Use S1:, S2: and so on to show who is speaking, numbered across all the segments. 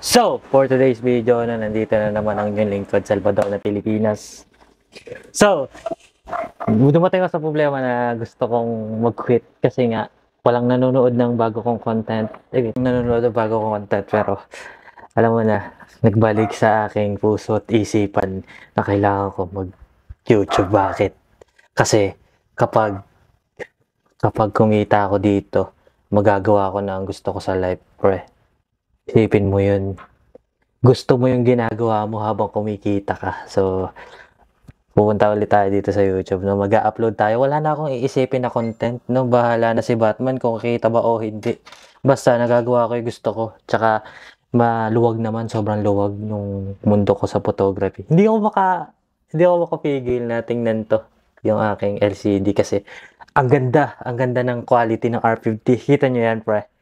S1: So, for today's video nandito na naman ang inyong lingkod, Salvador na Pilipinas. So, dumating ako sa problema na gusto kong mag-quit kasi nga walang nanonood ng bago kong content. Nanonood ng bago kong content pero alam mo na, nagbalik sa aking puso at isipan na kailangan ko mag-YouTube. Bakit? Kasi kapag kumita ako dito, magagawa ko na ang gusto ko sa life, pre. Isipin mo yun. Gusto mo yung ginagawa mo habang kumikita ka. So, pupunta ulit tayo dito sa YouTube. No? Mag-upload tayo. Wala na akong iisipin na content. No? Bahala na si Batman kung kita ba o hindi. Basta nagagawa ko yung gusto ko. Tsaka maluwag naman. Sobrang luwag yung mundo ko sa photography. Hindi ako makapigil na tingnan to. Yung aking LCD kasi ang ganda ng quality ng R50. Kita nyo yan, pre.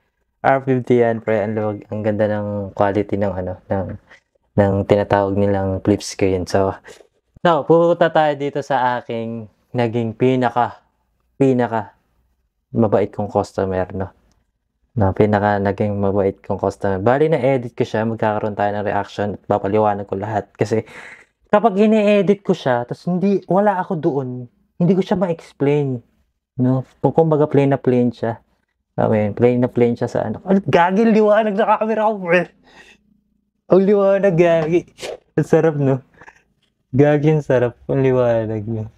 S1: R50 yan, pre. Ang ganda ng quality ng ng tinatawag nilang flip screen. So, pupunta tayo dito sa aking naging pinaka mabait kong customer, no? Naging mabait kong customer. Bali na edit ko siya, magkakaroon tayo ng reaction at papaliwanag ko lahat. Kasi kapag ini-edit ko siya, tapos wala ako doon, hindi ko siya ma-explain. No? Kumbaga plain na plain siya. Plain na plain siya sa ano. Gagi, liwanag na camera ko, bro. Ang liwanag, gagi. Ang sarap, no? Gagi, ang sarap. Ang liwanag, no?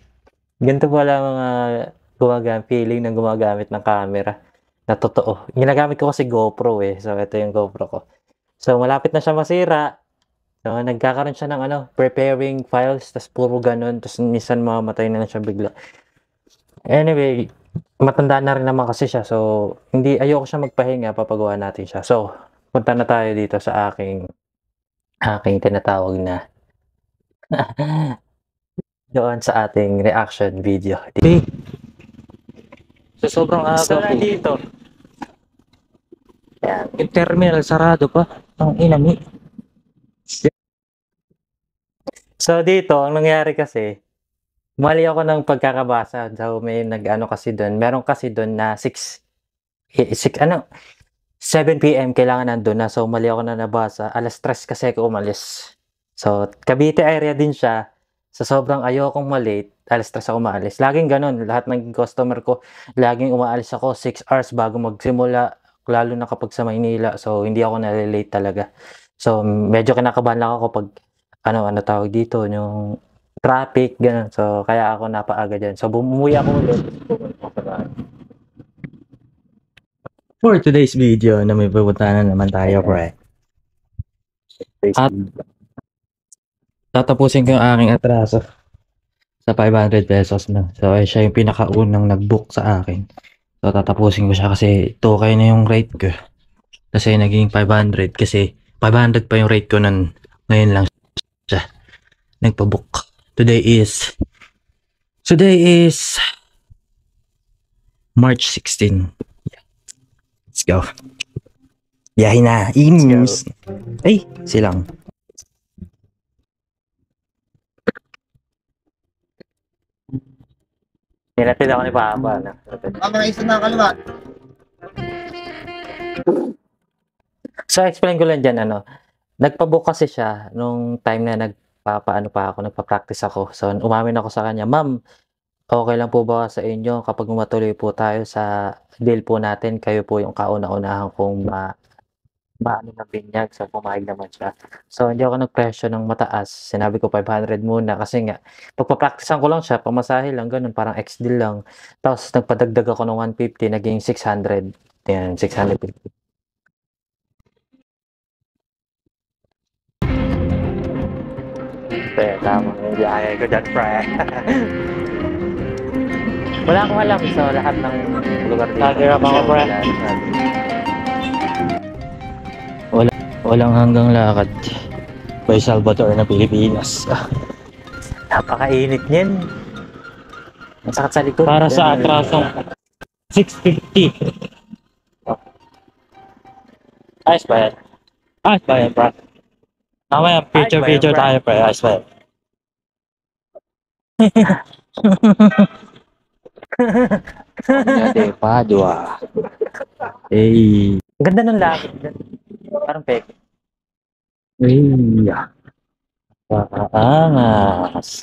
S1: Ganito pala mga feeling ng gumagamit ng camera. Na totoo. Ginagamit ko kasi GoPro eh. So, ito yung GoPro ko. So, malapit na siya masira. So, nagkakaroon siya ng preparing files. Tas puro ganun. Tas minsan mamamatay na siya bigla. Anyway, matanda na rin naman kasi siya. So, ayoko siya magpahinga. Papagawa natin siya. So, punta na tayo dito sa aking tinatawag na doon sa ating reaction video. So, sobrang aga po dito. Yan. Yung terminal sarado pa. Ang inami. So, dito, ang nangyari kasi, mali ako ng pagkakabasa. So, may nag-ano kasi doon. Meron kasi doon na 7 PM kailangan nandun na. So, mali ako na nabasa. Alas 3 kasi ako umalis. So, Cavite area din siya. So, sobrang ayokong malate. Alas 3 ako maalis. Laging ganun. Lahat ng customer ko, laging umaalis ako 6 hours bago magsimula. Lalo na kapag sa Maynila. So, hindi ako nalilate talaga. So, medyo kinakabahan lang ako pag ano tawag dito, yung traffic, gano'n. So, kaya ako napaaga dyan. So, bumuwi ako ulit. For today's video na may pupuntahan na naman tayo, pre. At tatapusin ko yung aking atraso sa 500 pesos na. So, siya yung pinakaunang nag-book sa akin. So, tatapusin ko siya kasi 2K na yung rate ko. Kasi naging 500 kasi 500 pa yung rate ko ngayon lang siya nagpa-book. Today is March 16. Let's go. Yahin na. E-news. Ay, silang. Hinatid ako ni Papa.
S2: Mga isa na kaliwa.
S1: So, explain ko lang dyan, nagpa-book kasi siya nung time na nagpa-practice ako. So, umamin ako sa kanya, Ma'am, okay lang po ba sa inyo kapag matuloy po tayo sa deal po natin, kayo po yung kauna-unahan kong maano na binyag. So, pumayag naman siya. So, hindi ako nag-pressure ng mataas. Sinabi ko 500 muna kasi nga, pagpa-practicean ko lang siya, pamasahe lang, ganun, parang ex-deal lang. Tapos, nagpadagdag ako ng 150, naging 600. Yan, 650. Tama, hindi ayaw ko dyan, pre. Wala akong alam sa lahat ng lugar dito. Nagirap ako, pre. Walang hanggang lakad. By Salvador na Pilipinas. Napakainit niyan. Ang sakit sa likod.
S3: Para sa atrasong 650. Ayos ba yan? Ayos ba yan, bro? Mamaya, picture tayo, pre. Ayos ba yan?
S1: Onya de Padua. Ganda ng lakad. Parang peke.
S3: Iya. Angas.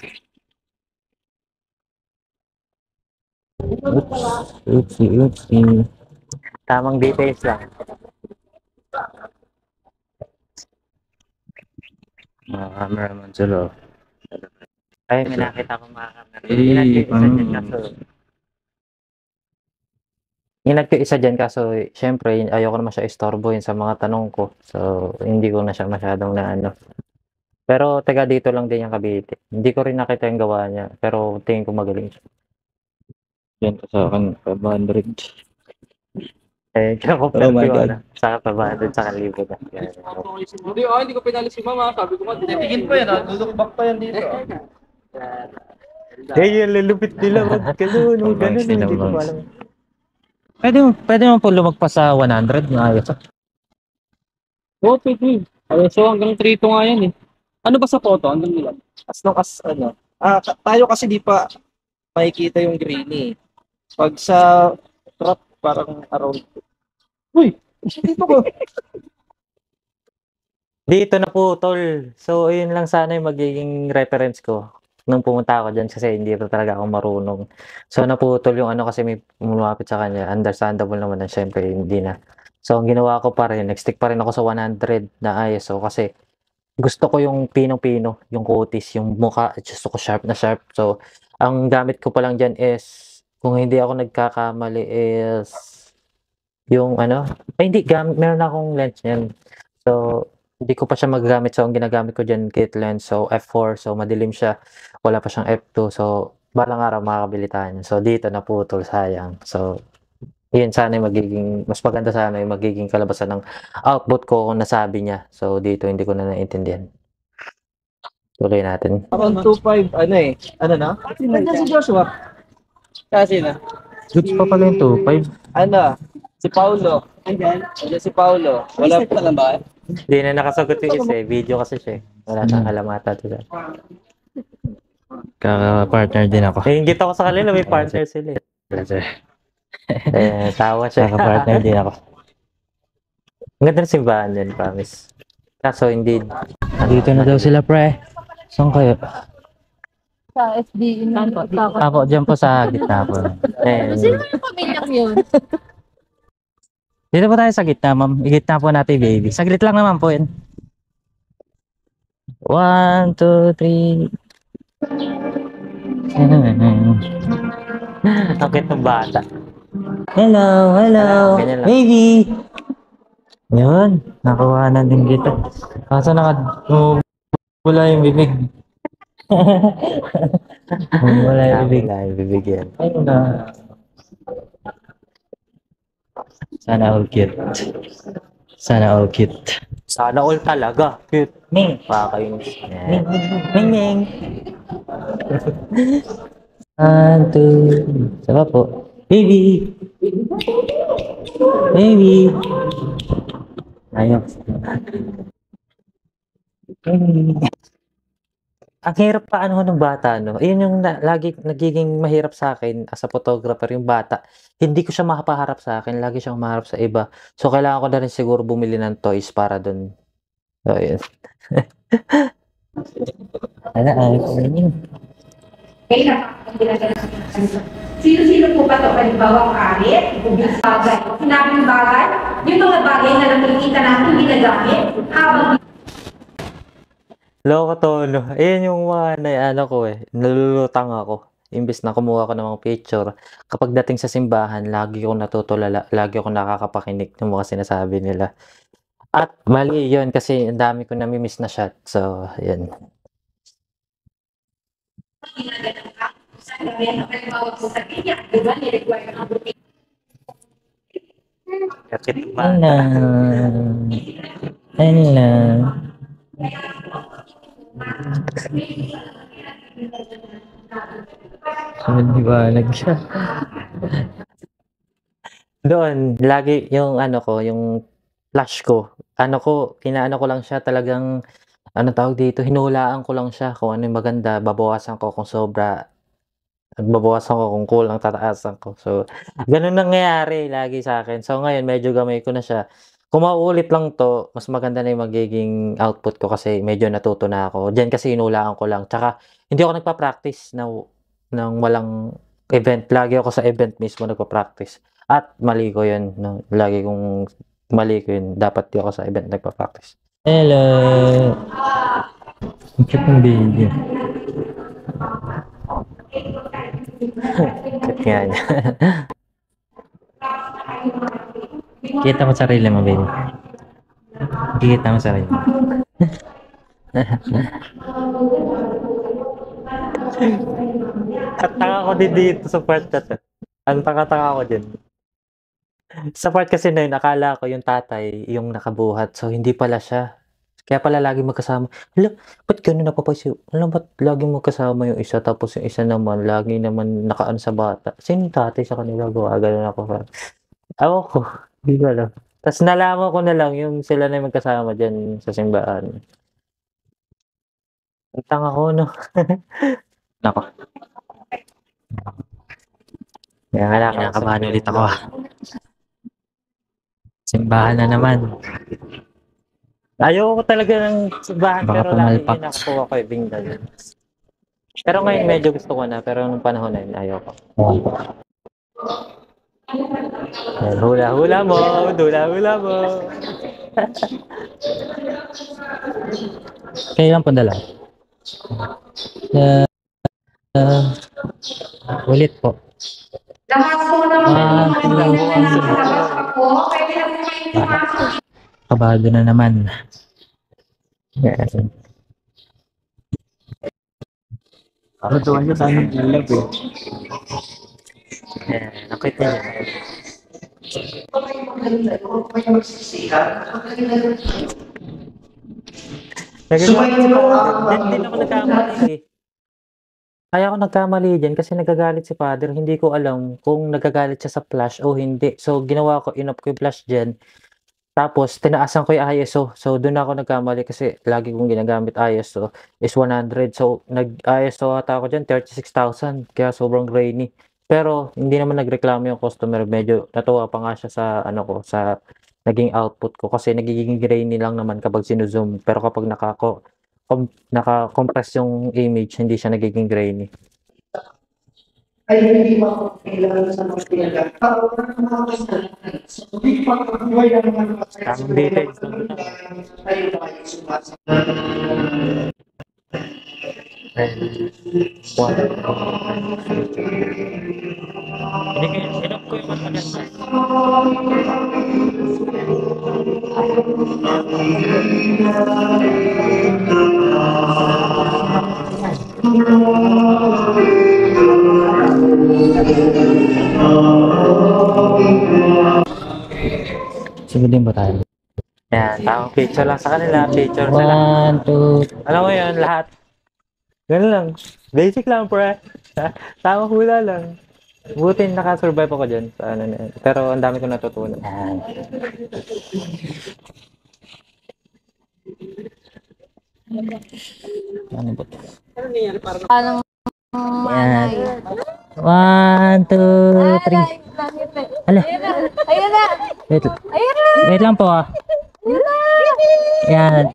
S3: Oops, oops.
S1: Tamang details lang.
S3: Mga cameraman sila.
S1: Ay, may nakita ko mga camera.
S3: Eh,
S1: Inad ko isa dyan kaso. Inad ko isa dyan kaso, syempre, ayoko naman siya istorbohin sa mga tanong ko. So, hindi ko na siya masyadong na ano. Pero, taga dito lang din yung Cavite. Hindi ko rin nakita yung gawa niya. Pero, tingin ko magaling siya.
S3: Yan ka sa akin, 500.
S1: Eh,
S3: Oh my God.
S1: Sa 500 sa 1,000 na. Yan.
S4: Hindi ko pinali si mama. Sabi ko nga,
S2: Titigin pa yan, ha? Lulukbak pa yan dito.
S1: Eh, yung lulupit nila. Wag ganun, wag ganun.
S3: Sila
S1: Hindi ko
S3: Bangs.
S1: alam.
S3: Pwede mo po lumagpas sa 100 na ayos.
S4: Oo, pwede. Ay, so hanggang 3 to nga yan eh. Ano ba sa photo? Hanggang ilan?
S2: As long as, ano, tayo kasi di pa makikita yung greeny. Pag sa trap, parang around. Uy! Dito ko.
S1: Dito na po, tol. So, yun lang sana yung magiging reference ko nung pumunta ako dyan kasi hindi pa talaga ako marunong. So, naputol yung ano kasi may lumapit sa kanya. Understandable naman na syempre hindi na. So, ang ginawa ko pa rin, nag-stick pa rin ako sa 100 na ISO kasi gusto ko yung pinong-pino, yung kutis, yung mukha, gusto ko sharp na sharp. So, ang gamit ko pa lang dyan is, kung hindi ako nagkakamali is, yung ano, ay hindi, meron akong lens niyan. So, hindi ko pa siya magagamit. So, ang ginagamit ko dyan, kit lens. So, f4. So, madilim siya. Wala pa siyang f2. So, balang araw makakabili tayo. So, dito naputol, sayang. So, yun sana yung magiging, mas maganda sana yung magiging kalabasan ng output ko kung nasabi niya. So, dito hindi ko na naintindihan. Tuloy natin.
S2: Around 2.5, ano eh. Ano na? Nandiyan si Joshua. Kasi na.
S3: Goods pa pala yung 2.5.
S2: Ano? Si Paulo. Nandiyan si Paulo. Wala pa lang ba?
S1: Hindi na nakasagot yung isa eh. Video kasi siya eh. Wala siyang alamata to siya.
S3: Kaka-partner din ako.
S1: Eh, ingit ako sa kanila. May partner sila eh. Tawa siya.
S3: Kaka-partner din ako.
S1: Ang ganda ng simbahan din, promise. Kaso hindi.
S3: Dito na daw sila, pre. Saan kayo?
S5: Sa SB,
S3: Ako, dyan po sa gitna po.
S1: Eh,
S5: Sino yung pamilyang yun?
S3: Dito po tayo sa gitna, ma'am. Gitna po natin, baby. Saglit lang naman po yun. 1, 2, 3.
S1: ang cute ng bata.
S3: Hello, hello.
S1: Ganyan lang.
S3: Baby. Yun, nakuha na din kita. Kaso wala yung bibig. Wala yung bibig.
S1: Wala yung bibigyan.
S3: Ayun na. Sana all cute. Sana all cute.
S1: Sana all talaga. Cute.
S3: Ming.
S1: Pakakainis.
S3: Ming. Ming. Ming. 1, 2. Saka po. Baby. Baby. Ayun. Baby.
S1: Ang hirap pa ano ng bata, no? Yun yung lagi nagiging mahirap sa akin as a photographer, yung bata. Hindi ko siya makapaharap sa akin, lagi siyang maharap sa iba. So, kailangan ko na rin siguro bumili ng toys para dun. So, yun.
S6: Sino-sino po ba ito? Halimbawa, karit, ubis bagay. Sinabing bagay, yung mga bagay na nakikita natin ginagamit habang
S1: Loko to, no? Ayan yung mga ano ko eh. Nalulutang ako. Imbis na kumuha ko ng mga picture. Kapag dating sa simbahan, lagi ko natutulala. Lagi ako nakakapakinig ng mga sinasabi nila. At mali yun kasi ang dami ko namimiss na shot. So, yun.
S6: ginagawa ka. Sa gabi, halimbawa po sa kanya, di ba, ni-require ng buti.
S1: Kapit ba?
S3: Hello. Hello. Sumidiwalag siya.
S1: Doon, lagi yung ano ko, yung flash ko. Ano ko, inaano ko lang siya talagang, ano tawag dito, hinulaan ko lang siya kung ano yung maganda, babawasan ko kung sobra, babawasan ko kung kulang, tataasan ko. So, ganun nangyayari lagi sa akin. So, ngayon, medyo gamay ko na siya. Kung mauulit lang 'to, mas maganda na yung magiging output ko kasi medyo natuto na ako. Diyan kasi hinulaan ko lang, tsaka hindi ako nagpa-practice ng walang event. Lagi ako sa event mismo nagpa-practice at mali ko yun 'no, lagi kong mali ko yun. Dapat di ako sa event nagpa-practice.
S3: Hello. Ang cute ng video.
S1: Cute nga niya.
S3: Kita mo sarili mo, baby. Kita mo sarili mo.
S1: At taka ko din dito sa part na 'to. Ang taka-taka ko din. Sa part kasi na yun, akala ko yung tatay yung nakabuhat, so hindi pala siya. Kaya pala laging magkasama. Hala, ba't gano'n napapaisip? Hala, ba't laging magkasama yung isa tapos yung isa naman lagi naman nakaano sa bata? Sino yung tatay sa kanila? Gumagano'n ako. Ewan ko, hindi ko alam. Tas nalaman ko na lang yung sila na yung magkasama diyan sa simbahan. Ang tanga ko 'no. Naku. Kaya nga lang, kinakabahan ulit ako.
S3: Simbahan na naman.
S1: Ayoko talaga ng simbahan
S3: Baka
S1: pero lagi
S3: pumalpak.
S1: nakukuha ko yung binggan. Pero ngayon medyo gusto ko na, pero nung panahon na yun, ayoko. Ayan, hula-hula mo, hula-hula mo.
S3: Kayo lang po dala. Ulit po.
S6: Lahat po naman yung mga nasa pa po. Pwede na po kayo pumasok.
S3: Kabado na naman.
S1: Yes.
S4: Tuwan niya sana ng ilab eh.
S1: Ayan, nakit niya. Diyan din ako nagkamali eh. Kaya ako nagkamali dyan kasi nagagalit si father. Hindi ko alam kung nagagalit siya sa flash o hindi. So, ginawa ko, in-off ko yung flash dyan. Tapos, tinaasan ko yung ISO. So, doon ako nagkamali kasi lagi kong ginagamit ISO is 100. So, nag-ISO ata ako dyan, 36,000. Kaya sobrang grainy. Pero, hindi naman nagreklamo yung customer. Medyo natuwa pa nga siya sa, ano ko, sa naging output ko. Kasi nagiging grainy lang naman kapag sinuzoom. Pero kapag naka-compress yung image, hindi siya nagiging grainy.
S7: Ay hindi makakailangan sa mga pinagawa. Hindi pa buhay ng mga
S1: Tamang details lang doon.
S7: tayo na kayo sumasa.
S1: Hindi kayo, in-off ko yung mas maganda.
S3: Sigudin ba tayo?
S1: Yan, tamang picture lang sa kanila, picture sa lahat.
S3: 1, 2,
S1: Alam mo yun, lahat. Ganun lang. Basic lang, pre. Tamang hula lang. Buti nakasurvive ako dyan sa ano na yun. Pero ang dami ko natutunan.
S3: yan. Ano ba ito?
S5: Parang
S3: Yan. 1, 2, 3. Ala,
S5: ayun na!
S3: wait,
S5: Ayun na!
S3: wait lang po ah.
S5: Ayun na!
S3: Yan.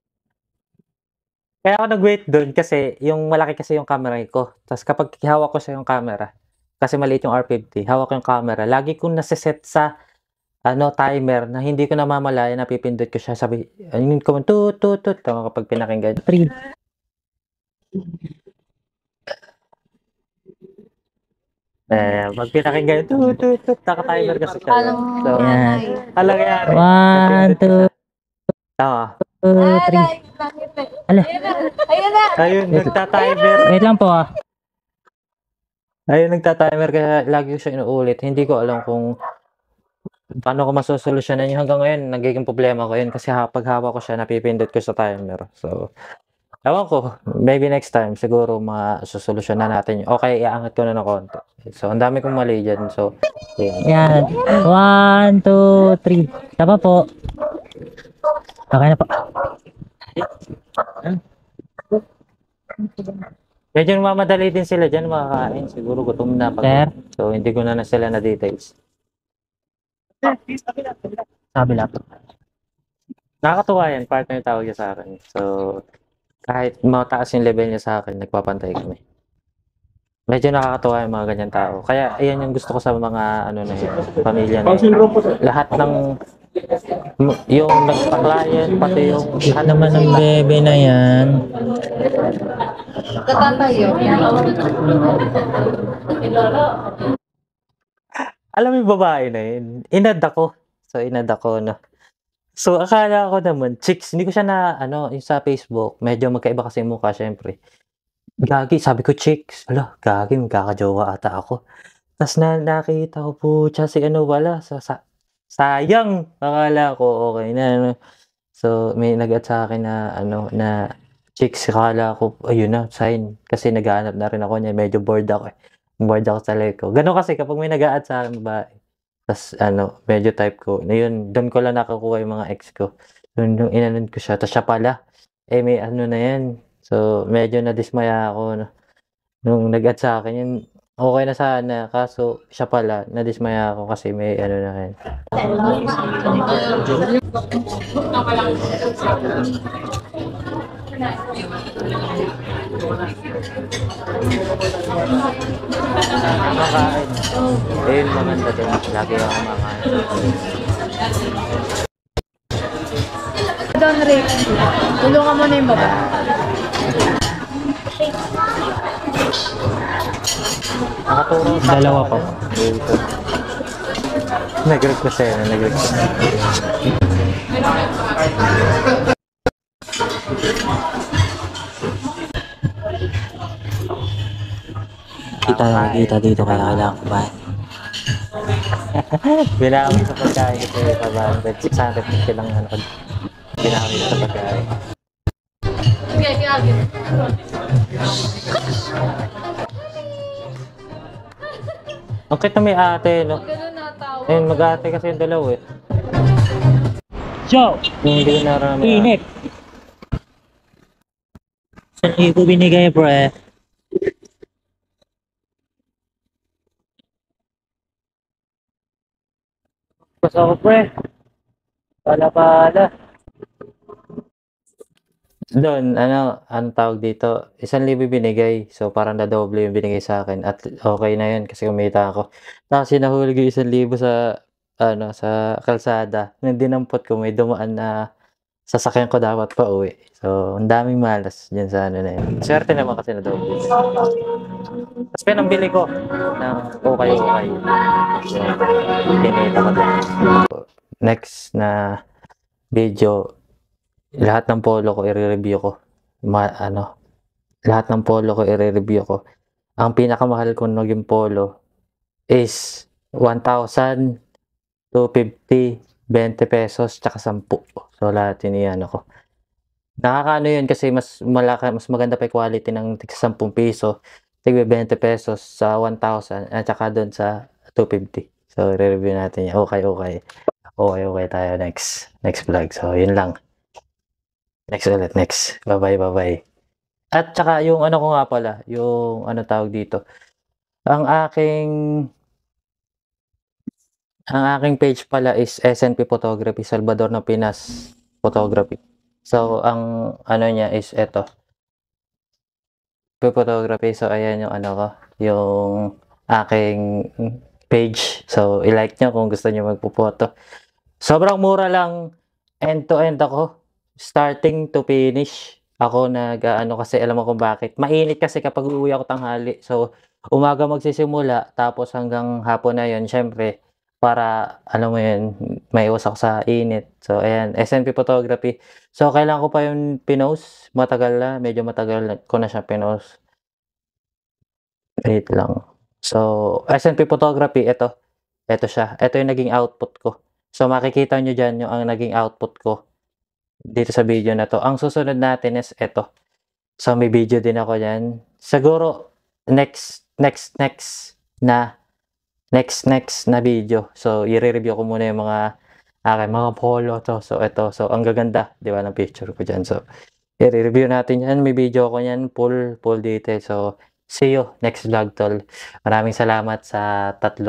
S1: Kaya ako nag-wait doon kasi yung malaki kasi yung camera ko. Tapos kapag hawak ko sa yung camera, kasi maliit yung R50, hawak ko yung camera, lagi kong nasiset sa timer na hindi ko namamalaya, napipindot ko siya. Sabi, ayun ko, tut. Tama kapag pinakinggan.
S3: 3.
S1: Pag pinakinggan, tut. Naka-timer kasi siya.
S5: Parang
S1: So,
S3: Yan.
S1: alam nangyari.
S3: 1, 2,
S1: Tama.
S3: 3. Ala,
S5: Ayun na!
S1: Ayun, nagta-timer.
S3: wait lang po ah.
S1: Ayun, nagta-timer kaya lagi ko siya inuulit. Hindi ko alam kung paano ko masosolusyonan yun. Hanggang ngayon, nagiging problema ko yun kasi pag hawak ko siya, napipindot ko sa timer. So, ewan ko, maybe next time, siguro masosolusyonan natin yun. Okay, iangat ko na ng konti. So, ang dami kong mali dyan. So,
S3: Yan. 1, 2, 3. Tama po. Okay na po.
S1: medyo mamadali din sila dyan makakain. Siguro gutom na
S3: Sir?
S1: pag. So, hindi ko na sila na details.
S3: Sabi lang po.
S1: Nakakatuwa yan, partner yung tawag niya sa akin. So, kahit mataas yung level niya sa akin, nagpapantay kami. Medyo nakakatuwa yung mga ganyan tao. Kaya, ayan yung gusto ko sa mga, ano na yun, pamilya na yun. Lahat ng, yung nagpa-client, pati yung,
S3: Ano naman ng bebe na yan?
S5: Tatatayo.
S1: alam mo yung babae na yun, inad ako. So, inad ako, no. So, akala ko naman, chicks, hindi ko siya na, ano, yung sa Facebook, medyo magkaiba kasi yung mukha, syempre. Gagi, sabi ko, chicks, ala, gagi, magkakajowa ata ako. Tapos nakita ko po siya si ano wala, sayang, akala ko, okay na, ano. So, may nag-at sa akin na, ano, na chicks, akala ko, ayun na, sign. Kasi naghahanap na rin ako niya, medyo bored ako eh. Bored ako sa life ko. Ganun kasi, kapag may nag-at sa akin, babae, tas ano, medyo type ko. Na yun, doon ko lang nakakuha yung mga ex ko. Nung inanon ko siya, tas siya pala, may ano na yan. So, medyo nadismaya ako. No? Nung nag-add sa akin, yun, okay na sana. Kaso, siya pala, nadismaya ako kasi may ano na yan. Makain. Ayun, maganda doon. Lagi ako makain.
S5: Don Rick, tulungan mo na yung baba.
S1: Nakatulong sa
S3: Dalawa pa.
S1: dito. Nag-request eh. Nag-request.
S3: Kita dito kaya kailangan ko ba?
S1: Binawi sa pagkain kasi 500, 650 lang ano. Binawi sa pagkain.
S5: Sige, kaya
S1: Okay na may ate, no?
S5: Ganun na tao.
S1: Ayun, mag-ate kasi yung dalaw eh.
S3: So,
S1: Yung hindi ko naramdaman.
S3: init. Saan ko binigay, pre?
S1: Basta ako, pre. Pala. Doon, ano tawag dito? 1,000 binigay. So, parang na-double yung binigay sa akin. At okay na yun kasi kumita ako. Tapos, sinahulog yung 1,000 sa, sa kalsada. Nung dinampot ko, may dumaan na sasakyan ko dapat pa uwi. So, ang daming malas dyan sa ano na yun. Swerte naman kasi na-double. Tapos, pinambili ko ng okay. So, kinita ko din. So, next na video, lahat ng polo ko i-review ko. Lahat ng polo ko i-review ko. Ang pinakamahal ko naging polo is 1,000, 250, 20 pesos, tsaka 10. So, lahat yun yan ako. Nakakaano yun kasi mas maganda pa yung quality ng tig 10 piso, tig 20 pesos sa 1,000, at tsaka doon sa 250. So, i-review natin yan. Okay tayo next vlog. So, yun lang. Next. Bye-bye. At tsaka yung ano ko nga pala, yung ano tawag dito. Ang aking page pala is SNP Photography, Salvador ng Pinas Photography. So, ang ano niya is eto. Photography. So, ayan yung ano ko, yung aking page. So, i-like nyo kung gusto nyo magpo-photo. Sobrang mura lang, end-to-end ako. Starting to finish. Ako kasi alam mo kung bakit. Mainit kasi kapag uuwi ako tanghali. So, umaga magsisimula, tapos hanggang hapon na yun, syempre, para, alam mo yun, may iwas ako sa init. So, ayan, SNP Photography. So, kailangan ko pa yung pinost. Medyo matagal ko na siya pinost. Wait lang. So, SNP Photography, ito siya. Ito yung naging output ko. So, makikita nyo dyan yung ang naging output ko dito sa video na to. Ang susunod natin is ito. So, may video din ako dyan. Siguro, next na video. So, i-review ko muna yung mga polo to. So, ito. So, ang gaganda, di ba, ng picture ko dyan. So, i-review natin yan. May video ko yan. Full detail. So, see you next vlog, tol. Maraming salamat sa 3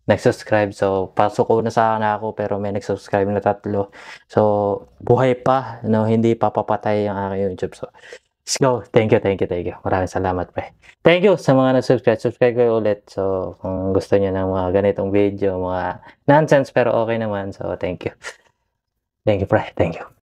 S1: nag-subscribe. So, pasok na sana ako pero may nag-subscribe na 3. So, buhay pa, no? Hindi pa papatay ang aking YouTube. So, let's go. Thank you. Maraming salamat, pre. Thank you sa mga nag-subscribe. Subscribe kayo ulit. So, kung gusto niyo ng mga ganitong video, mga nonsense pero okay naman. So, thank you. Thank you, pre. Thank you.